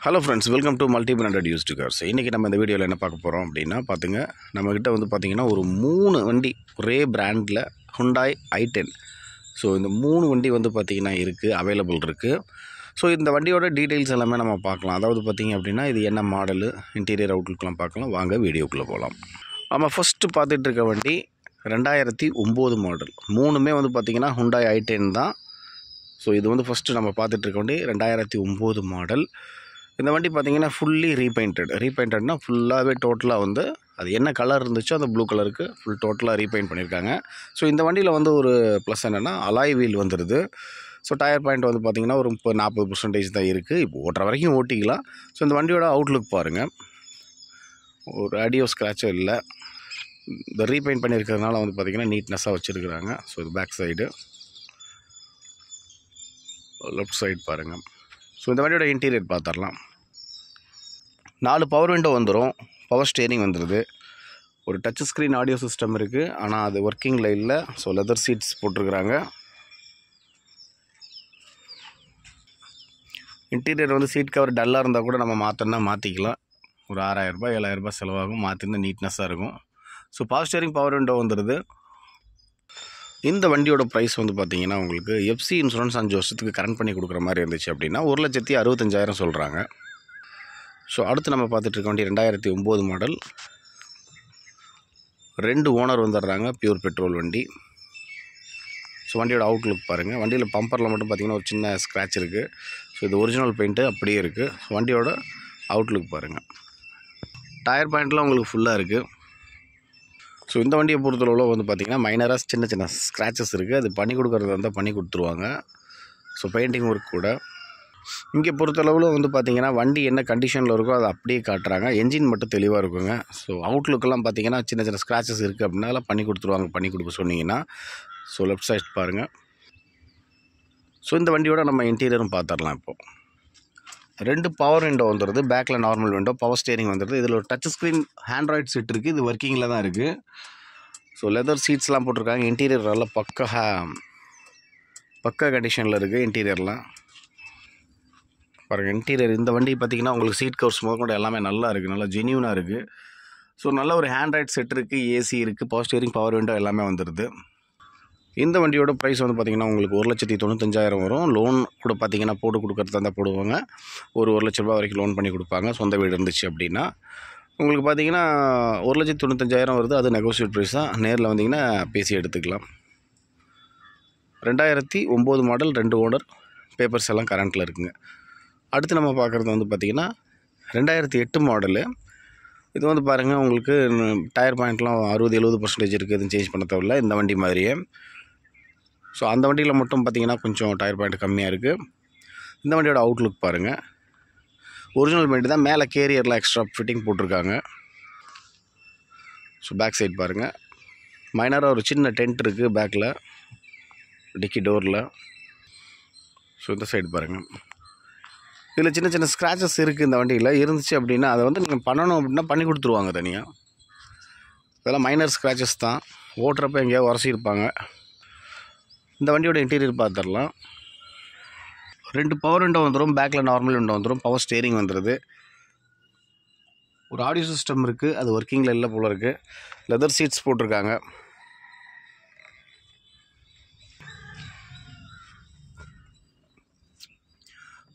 Hello friends, welcome to multi branded used cars. இன்றைக்கி நம்ம இந்த வீடியோவில் என்ன பார்க்க போகிறோம் அப்படின்னா பார்த்துங்க, நம்மக்கிட்ட வந்து பார்த்திங்கன்னா ஒரு 3 வண்டி ஒரே பிராண்டில் ஹுண்டாய் i10. ஸோ இந்த 3 வண்டி வந்து பார்த்திங்கன்னா இருக்குது, அவைலபிள் இருக்குது. ஸோ இந்த வண்டியோட டீட்டெயில்ஸ் எல்லாமே நம்ம பார்க்கலாம். அதாவது பார்த்திங்க அப்படின்னா இது என்ன மாடலு, இன்டீரியர் அவுட்லுக்லாம் பார்க்கலாம். வாங்க வீடியோக்குள்ளே போகலாம். நம்ம ஃபஸ்ட்டு பார்த்துட்டு இருக்க வண்டி 2009 மாடல். 3மே வந்து பார்த்திங்கன்னா ஹுண்டாய் i10 தான். ஸோ இது வந்து ஃபஸ்ட்டு நம்ம பார்த்துட்டு இருக்க வண்டி 2009 மாடல். இந்த வண்டி பார்த்திங்கன்னா ஃபுல்லி ரீபெயிண்டட்னா ஃபுல்லாகவே டோட்டலாக வந்து அது என்ன கலர் இருந்துச்சோ அந்த ப்ளூ கலருக்கு ஃபுல் டோட்டலாக ரீபெயிண்ட் பண்ணியிருக்காங்க. ஸோ இந்த வண்டியில் வந்து ஒரு ப்ளஸ் என்னென்னா அலாய் வீல் வந்துடுது. ஸோ டயர் பாயிண்ட் வந்து பார்த்திங்கன்னா ஒரு 40% தான் இருக்குது. இப்போ ஓட்டுற வரைக்கும் ஓட்டிக்கலாம். ஸோ இந்த வண்டியோட அவுட்லுக் பாருங்கள், ஒரு அடியோ ஸ்க்ராட்சும் இல்லை. இந்த ரீபெயிண்ட் பண்ணியிருக்கிறதுனால வந்து பார்த்திங்கன்னா நீட்னஸாக வச்சுருக்குறாங்க. ஸோ இது பேக் சைடு, லெஃப்ட் சைடு பாருங்கள். ஸோ இந்த வண்டியோட இன்டீரியர் பார்த்துடலாம். 4 பவர் விண்டோ வந்துடும், பவர் ஸ்டேரிங் வந்துடுது, ஒரு டச் ஸ்க்ரீன் ஆடியோ சிஸ்டம் இருக்குது, ஆனால் அது ஒர்க்கிங்கில் இல்லை. ஸோ லெதர் சீட்ஸ் போட்டிருக்கிறாங்க. இன்டீரியர் வந்து சீட் கவர் டல்லாக இருந்தால் கூட நம்ம மாற்றணுன்னா மாற்றிக்கலாம். ஒரு 6000 7000 செலவாகும், மாற்றிருந்தால் நீட்னஸாக இருக்கும். So power steering, power window வந்துடுது. இந்த வண்டியோட ப்ரைஸ் வந்து பார்த்திங்கன்னா உங்களுக்கு எஃப்சி இன்சூரன்ஸ் 5 வருஷத்துக்கு கரண்ட் பண்ணி கொடுக்குற மாதிரி இருந்துச்சு அப்படின்னா 1,65,000 சொல்கிறாங்க. ஸோ அடுத்து நம்ம பார்த்துட்டு இருக்க வண்டி 2009 மாடல். 2 ஓனர் வந்துடுறாங்க, பியூர் பெட்ரோல் வண்டி. ஸோ வண்டியோட அவுட்லுக் பாருங்கள். வண்டியில் பம்பரில் மட்டும் பார்த்திங்கன்னா ஒரு சின்ன ஸ்க்ராட்ச் இருக்குது. ஸோ இது ஒரிஜினல் பெயிண்ட்டு அப்படியே இருக்குது. ஸோ வண்டியோட அவுட்லுக் பாருங்கள். டயர் பாயிண்ட்லாம் உங்களுக்கு ஃபுல்லாக இருக்குது. ஸோ இந்த வண்டியை பொறுத்தளவில் வந்து பார்த்திங்கன்னா மைனராக சின்ன சின்ன ஸ்க்ராச்சஸ் இருக்குது. அது பண்ணி கொடுக்குறதா இருந்தால் பண்ணி கொடுத்துருவாங்க. ஸோ பெயிண்டிங் ஒர்க் கூட. இங்கே பொறுத்தளவில் வந்து பார்த்திங்கன்னா வண்டி என்ன கண்டிஷனில் இருக்கோ அதை அப்படியே காட்டுறாங்க. என்ஜின் மட்டும் தெளிவாக இருக்குங்க. ஸோ அவுட்லுக்கெல்லாம் பார்த்திங்கன்னா சின்ன சின்ன ஸ்க்ராச்சஸ் இருக்குது அப்படின்னா அதெல்லாம் பண்ணி கொடுத்துருவாங்க, பண்ணி கொடுக்க சொன்னீங்கன்னா. ஸோ லெஃப்ட் சைட் பாருங்கள். ஸோ இந்த வண்டியோட நம்ம இன்டீரியரும் பார்த்துடலாம். இப்போது 2 பவர் விண்டோ வந்துடுது, பேக்கில் நார்மல் விண்டோ, பவர் ஸ்டேரிங் வந்துடுது. இதில் ஒரு டச் ஸ்க்ரீன் ஆண்ட்ராய்ட் செட் இருக்குது, இது ஒர்க்கிங்கில் தான் இருக்குது. ஸோ லெதர் சீட்ஸ்லாம் போட்டிருக்காங்க. இன்டீரியர் நல்லா பக்கா கண்டிஷனில் இருக்குது. இன்டீரியர்லாம் பாருங்கள். இன்டீரியர் இந்த வண்டி பார்த்திங்கன்னா உங்களுக்கு சீட் கவர்ஸ் முதற்கொண்டு எல்லாமே நல்லா இருக்குது, நல்லா ஜென்யூனாக இருக்குது. ஸோ நல்ல ஒரு ஆண்ட்ராய்ட் செட் இருக்குது, ஏசி இருக்குது, பவர் ஸ்டேரிங், பவர் விண்டோ எல்லாமே வந்துடுது. இந்த வண்டியோட ப்ரைஸ் வந்து பார்த்திங்கன்னா உங்களுக்கு 1,95,000 வரும். லோன் கூட பார்த்திங்கன்னா போட்டு கொடுக்குறதா இருந்தால் போடுவாங்க. ஒரு 1 லட்ச ரூபா வரைக்கும் லோன் பண்ணி கொடுப்பாங்க, சொந்த வீடு இருந்துச்சு அப்படின்னா. உங்களுக்கு பார்த்திங்கன்னா 1,95,000 வருது. அது நெகோசியேட் ப்ரைஸ் தான். நேரில் வந்திங்கன்னா பேசி எடுத்துக்கலாம். 2009 மாடல், 2 ஓனர், பேப்பர்ஸ் எல்லாம் கரண்ட்டில் இருக்குங்க. அடுத்து நம்ம பார்க்குறது வந்து பார்த்திங்கன்னா 2008 மாடலு. இது வந்து பாருங்கள் உங்களுக்கு டயர் பாயிண்ட்லாம் 60-70% இருக்குது. எதுவும் சேஞ்ச் பண்ண தேவையில்ல இந்த வண்டி மாதிரியே. ஸோ அந்த வண்டியில் மட்டும் பார்த்திங்கன்னா கொஞ்சம் டயர் பாயிண்ட் கம்மியாக இருக்குது. இந்த வண்டியோட அவுட்லுக் பாருங்கள். ஒரிஜினல் வண்டி தான், மேலே கேரியரில் எக்ஸ்ட்ரா ஃபிட்டிங் போட்டிருக்காங்க. ஸோ பேக் சைட் பாருங்கள். மைனராக ஒரு சின்ன டென்ட் இருக்குது பேக்கில், டிக்கி டோரில். ஸோ இந்த சைடு பாருங்கள். இதில் சின்ன சின்ன ஸ்க்ராச்சஸ் இருக்குது இந்த வண்டியில். இருந்துச்சு அப்படின்னா அதை வந்து நீங்கள் பண்ணணும் அப்படின்னா பண்ணி கொடுத்துருவாங்க தனியாக. இதெல்லாம் மைனர் ஸ்க்ராச்சஸ் தான், ஓட்டுறப்ப எங்கேயாவது உரசியிருப்பாங்க. இந்த வண்டியோட இன்டீரியர் பார்த்துடலாம். 2 பவர் விண்டோ வந்துடும், பேக்கில் நார்மல் விண்டோ வந்துடும், பவர் ஸ்டேரிங் வந்துடுது. ஒரு ஆடியோ சிஸ்டம் இருக்குது, அது ஒர்க்கிங்கில் இல்லை போல் இருக்குது. லெதர் சீட்ஸ் போட்டிருக்காங்க.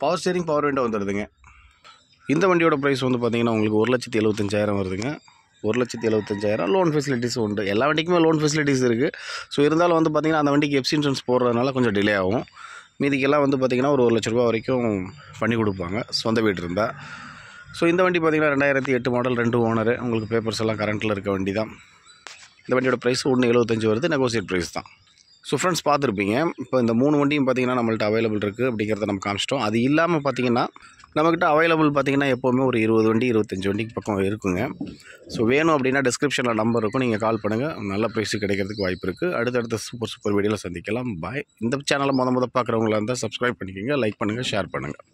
பவர் ஸ்டேரிங், பவர் விண்டோ வந்துடுதுங்க. இந்த வண்டியோட ப்ரைஸ் வந்து பார்த்திங்கன்னா உங்களுக்கு 1,75,000 வருதுங்க. 1,75,000 லோன் ஃபெசிலிட்டிஸ் உண்டு. எல்லா வண்டிக்குமே லோன் ஃபெசிலிட்டிஸ் இருக்குது. ஸோ இருந்தாலும் வந்து பார்த்திங்கன்னா அந்த வண்டிக்கு எஃப்சி இன்சூரன்ஸ் போடுறதுனால கொஞ்சம் டிலே ஆகும். மீதிக்கெல்லாம் வந்து பார்த்திங்கன்னா ஒரு 1 லட்ச ரூபா வரைக்கும் பண்ணி கொடுப்பாங்க, சொந்த வீடு இருந்தால். ஸோ இந்த வண்டி பார்த்திங்கன்னா 2008 மாடல், 2 ஓனரு, உங்களுக்கு பேப்பர்ஸ் எல்லாம் கரண்ட்டில் இருக்க வண்டி தான். இந்த வண்டியோட ப்ரைஸ் 1,75,000 வருது, நெகோசியேட் ப்ரைஸ் தான். ஸோ ஃப்ரெண்ட்ஸ் பார்த்துருப்பீங்க. இப்போ இந்த 3 வண்டியும் பார்த்திங்கன்னா நம்மள்ட்ட அவைலபிள் இருக்குது அப்படிங்கிறத நம்ம காமிச்சிட்டோம். அது இல்லாமல் பார்த்திங்கன்னா நம்மக்கிட்ட அவைலபிள் பார்த்திங்கன்னா எப்போவுமே ஒரு 20 வண்டி 25 வண்டிக்கு பக்கம் இருக்குங்க. ஸோ வேணும் அப்படின்னா டிஸ்கிரிப்ஷனில் நம்பர் இருக்கும், நீங்கள் கால் பண்ணுங்கள். நல்ல ப்ரைஸு கிடைக்கிறதுக்கு வாய்ப்பு இருக்குது. அடுத்தடுத்த சூப்பர் வீடியோவில் சந்திக்கலாம். பாய். இந்த சேனலை முத பார்க்குறவங்களா இருந்தால் சப்ஸ்கிரைப் பண்ணிக்கோங்க, லைக் பண்ணுங்கள், ஷேர் பண்ணுங்கள்.